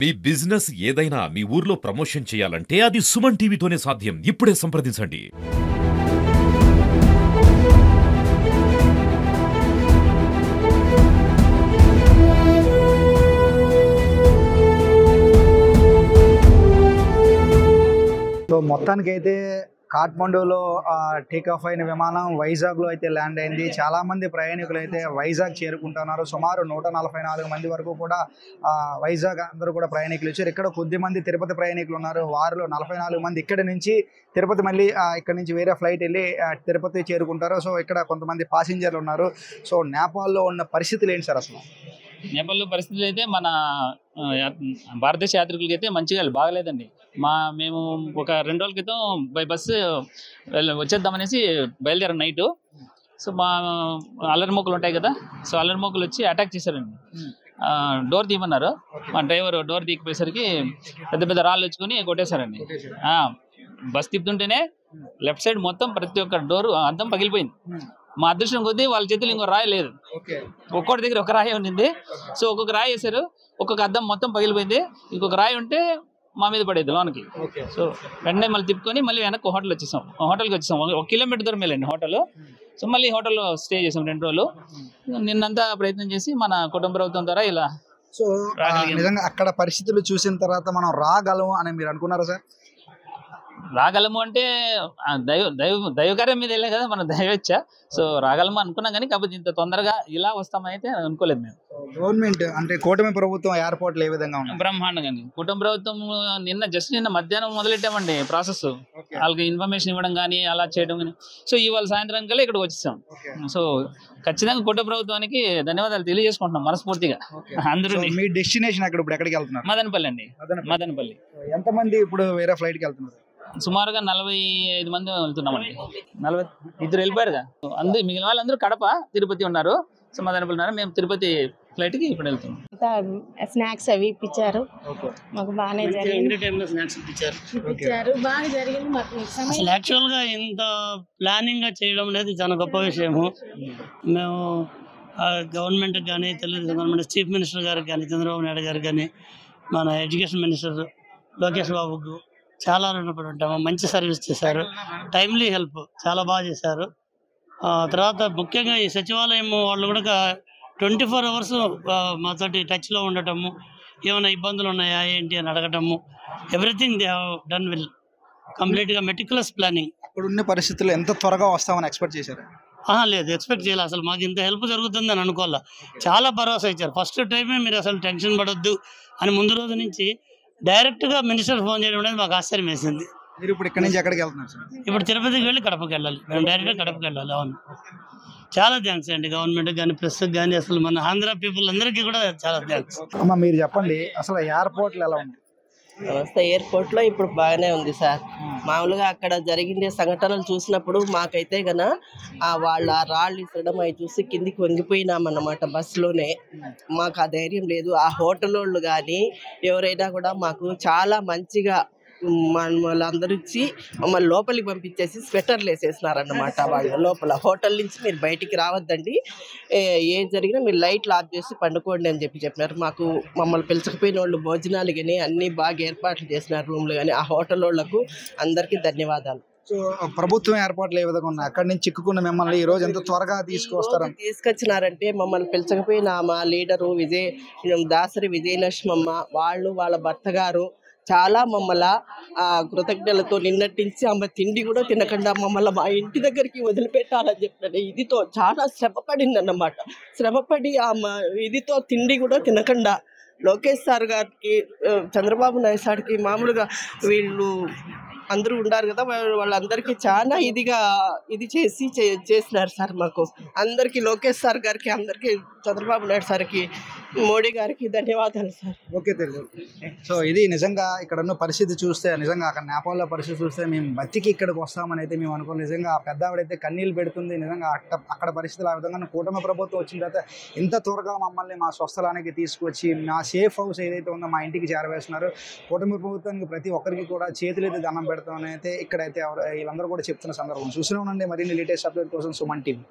మీ business ఏదైనా మీ ఊర్లో promotion చేయాలంటే అది సుమన్ టీవీతోనే సాధ్యం. ఇప్పుడే సంప్రదించండి. సో మొత్తానికైతే కాఠ్మండూలో టేక్ ఆఫ్ అయిన విమానం వైజాగ్లో అయితే ల్యాండ్ అయింది. చాలామంది ప్రయాణికులు అయితే వైజాగ్ చేరుకుంటున్నారు. సుమారు 144 మంది వరకు కూడా వైజాగ్ అందరూ కూడా ప్రయాణికులు వచ్చారు. ఇక్కడ కొద్ది మంది తిరుపతి ప్రయాణికులు ఉన్నారు. వారిలో 44 మంది ఇక్కడి నుంచి తిరుపతి మళ్ళీ ఇక్కడ నుంచి వేరే ఫ్లైట్ వెళ్ళి తిరుపతి చేరుకుంటారు. సో ఇక్కడ కొంతమంది ప్యాసింజర్లు ఉన్నారు. సో నేపాల్లో ఉన్న పరిస్థితులు ఏంటి సార్ అసలు? నేపాల్లో పరిస్థితులు అయితే మన భారతదేశ యాత్రికులకి అయితే మంచిగా బాగలేదండి. మేము ఒక 2 రోజుల క్రితం బై బస్సు వచ్చేద్దామనేసి బయలుదేరాం నైటు. సో మా అల్లరి మొక్కలు ఉంటాయి కదా, సో అల్లరి మొక్కలు వచ్చి అటాక్ చేశారండి. డోర్ తీయమన్నారు. మా డ్రైవర్ డోర్ తీయకపోయేసరికి పెద్ద పెద్ద రాళ్ళు వచ్చుకొని కొట్టేశారండి. బస్ తిప్పుతుంటేనే లెఫ్ట్ సైడ్ మొత్తం ప్రతి ఒక్క డోర్ అద్దం పగిలిపోయింది. మా అదృష్టం కొద్దీ వాళ్ళ చేతులు ఇంకో రాయి లేదు. ఒక్కొక్కటి దగ్గర ఒక రాయి ఉండింది. సో ఒక్కొక్క రాయి వేశారు, ఒక్కొక్క అద్దం మొత్తం పగిలిపోయింది. ఇంకొక రాయి ఉంటే మా మీద పడేది లోనికి. సో వెంటనే మళ్ళీ తిప్పుకొని మళ్ళీ వెనక్కి హోటల్కి వచ్చేసాం. 1 కిలోమీటర్ దూరం వెళ్ళండి హోటల్. సో మళ్ళీ హోటల్లో స్టే చేసాం 2 రోజులు. నిన్నంతా ప్రయత్నం చేసి మన కుటుంబ ప్రభుత్వం ద్వారా ఇలా. సో నిజంగా అక్కడ పరిస్థితులు చూసిన తర్వాత మనం రాగలము అని మీరు అనుకున్నారా సార్? రాగలము అంటే దైవకార్యం మీద వెళ్ళే కదా మన దైవేచ్ఛ. సో రాగలము అనుకున్నాం కానీ కాకపోతే ఇంత తొందరగా ఇలా వస్తామైతే అనుకోలేదు మేము. గవర్నమెంట్ అంటే కూటమి ప్రభుత్వం ఎయిర్పోర్ట్లు ఏ విధంగా ఉన్నాయి? బ్రహ్మాండంగా. కుటుంబ ప్రభుత్వం నిన్న మధ్యాహ్నం మొదలెట్టామండి ప్రాసెస్. వాళ్ళకి ఇన్ఫర్మేషన్ ఇవ్వడం కానీ అలా చేయడం కానీ. సో ఇవాళ సాయంత్రం కల్లా ఇక్కడికి వచ్చేసాం. సో ఖచ్చితంగా కుటుంబ ప్రభుత్వానికి ధన్యవాదాలు తెలియజేసుకుంటున్నాం మనస్ఫూర్తిగా అందరూ. మీ డెస్టినేషన్ అక్కడ ఇప్పుడు ఎక్కడికి వెళ్తున్నారు? మదనపల్లి అండి. మదనపల్లి. ఎంతమంది ఇప్పుడు వేరే ఫ్లైట్కి వెళ్తున్నారు? సుమారుగా 45 మంది వెళ్తున్నామండి. 42 వెళ్ళిపోయారుగా. మిగిలిన వాళ్ళందరూ కడప తిరుపతి ఉన్నారు. సో మదనపల్లి ఉన్నారు. మేము తిరుపతి ఫ్లైట్కి ఇప్పుడు వెళ్తున్నాం. స్నాక్స్ అవి ఇప్పించారు మాకు. బాగానే జరిగింది. స్నాక్స్ ఇప్పించారు. బాగా జరిగింది మాకు. అసలు యాక్చువల్గా ఇంత ప్లానింగ్ గా చేయడం అనేది చాలా గొప్ప విషయము. మేము గవర్నమెంట్కి కానీ, తెలుగుదేశం గవర్నమెంట్ చీఫ్ మినిస్టర్ గారికి కానీ, చంద్రబాబు నాయుడు గారికి కానీ, మన ఎడ్యుకేషన్ మినిస్టర్ లోకేష్ బాబుకు చాలా రుణపడి ఉంటాము. మంచి సర్వీస్ చేశారు. టైమ్లీ హెల్ప్ చాలా బాగా చేశారు. తర్వాత ముఖ్యంగా ఈ సచివాలయం వాళ్ళు కూడా 24 hours మాతోటి టచ్లో ఉండటము, ఏమైనా ఇబ్బందులు ఉన్నాయా ఏంటి అని అడగటము, everything they have done well. కంప్లీట్గా మెటిక్యులస్ ప్లానింగ్. అక్కడ ఉన్న పరిస్థితుల్లో ఎంత త్వరగా వస్తామని ఎక్స్పెక్ట్ చేశారు? లేదు, ఎక్స్పెక్ట్ చేయాలి. అసలు మాకు ఇంత హెల్ప్ జరుగుతుందని అనుకోవాలా. చాలా భరోసా ఇచ్చారు. ఫస్ట్ టైమే మీరు అసలు టెన్షన్ పడొద్దు అని ముందు రోజు నుంచి డైరెక్ట్గా మినిస్టర్ ఫోన్ చేయడం అనేది మాకు ఆశ్చర్యం వేసింది. మీరు ఇప్పుడు ఇక్కడ నుంచి ఎక్కడికి వెళ్తున్నారు సార్? ఇప్పుడు తిరుపతికి వెళ్ళి కడపకి వెళ్ళాలి. మేము డైరెక్ట్గా కడపకి వెళ్ళాలి. అవును, చాలా థ్యాంక్స్ అండి గవర్నమెంట్కి కానీ, ప్రెస్కి కానీ, అసలు మన ఆంధ్ర పీపుల్ అందరికీ కూడా చాలా థ్యాంక్స్. అమ్మ మీరు చెప్పండి, అసలు ఎయిర్పోర్ట్లు ఎలా ఉంది? వ్యవస్థ ఎయిర్పోర్ట్లో ఇప్పుడు బాగానే ఉంది సార్. మామూలుగా అక్కడ జరిగిన సంఘటనలు చూసినప్పుడు మాకైతే గన వాళ్ళు ఆ రాళ్ళు ఇసడం అవి చూసి కిందికి వంగిపోయినామన్నమాట బస్సులోనే. మాకు ఆ ధైర్యం లేదు. ఆ హోటల్ వాళ్ళు కానీ ఎవరైనా కూడా మాకు చాలా మంచిగా వాళ్ళందరూ ఇచ్చి మమ్మల్ని లోపలికి పంపించేసి స్వెటర్లు వేసేసినారన్నమాట. వాళ్ళు లోపల హోటల్ నుంచి మీరు బయటికి రావద్దండి, ఏం జరిగినా మీరు లైట్లు ఆఫ్ చేసి పండుకోండి అని చెప్పినారు. మమ్మల్ని పిలిచకపోయిన వాళ్ళు భోజనాలు కానీ అన్నీ బాగా ఏర్పాట్లు చేసినారు, రూమ్లు కానీ. ఆ హోటల్ వాళ్ళకు అందరికీ ధన్యవాదాలు. సో ప్రభుత్వం ఏర్పాట్లు ఏ విధంగా ఉన్నాయి? అక్కడి నుంచి చిక్కుకున్న మిమ్మల్ని ఈ రోజు ఎంత త్వరగా తీసుకొచ్చినారంటే, మమ్మల్ని పిలిచకపోయిన మా లీడరు దాసరి విజయలక్ష్మమ్మ వాళ్ళు, వాళ్ళ భర్త గారు చాలా మమ్మల్ని కృతజ్ఞతలతో నిన్నటించి ఆమె తిండి కూడా తినకుండా మమ్మల్ని మా ఇంటి దగ్గరికి వదిలిపెట్టాలని చెప్పిన ఇదితో చాలా శ్రమపడింది అన్నమాట. శ్రమపడి ఆమె ఇదితో తిండి కూడా తినకుండా లోకేష్ సార్ గారికి, చంద్రబాబు నాయుడు సార్కి, మామూలుగా వీళ్ళు అందరూ ఉన్నారు కదా, వాళ్ళందరికీ చాలా ఇది చేసినారు సార్. మాకు అందరికీ లోకేష్ సార్ గారికి, అందరికీ చంద్రబాబు నాయుడు సార్కి, మోడీ గారికి ధన్యవాదాలు సార్. ఓకే తెలుగు. సో ఇది నిజంగా ఇక్కడ ఉన్న పరిస్థితి చూస్తే, నిజంగా అక్కడ నేపాల్లో పరిస్థితి చూస్తే మేము బతికి ఇక్కడికి వస్తామని అయితే మేము అనుకోం. నిజంగా ఆ పెద్ద ఆవిడైతే కన్నీళ్ళు పెడుతుంది. నిజంగా అక్కడ పరిస్థితులు ఆ విధంగా కూటమి ప్రభుత్వం వచ్చిన తర్వాత ఇంత త్వరగా మమ్మల్ని మా స్వస్థలానికి తీసుకొచ్చి మా సేఫ్ హౌస్ ఏదైతే ఉందో మా ఇంటికి చేరవేస్తున్నారు. కూటమి ప్రభుత్వానికి ప్రతి ఒక్కరికి కూడా చేతులైతే దండం పెడతామని అయితే ఇక్కడైతే వీళ్ళందరూ కూడా చెప్తున్న సందర్భం. చూస్తూనే ఉండండి మరిన్ని లేటెస్ట్ అప్డేట్ కోసం సుమన్ టీవీ.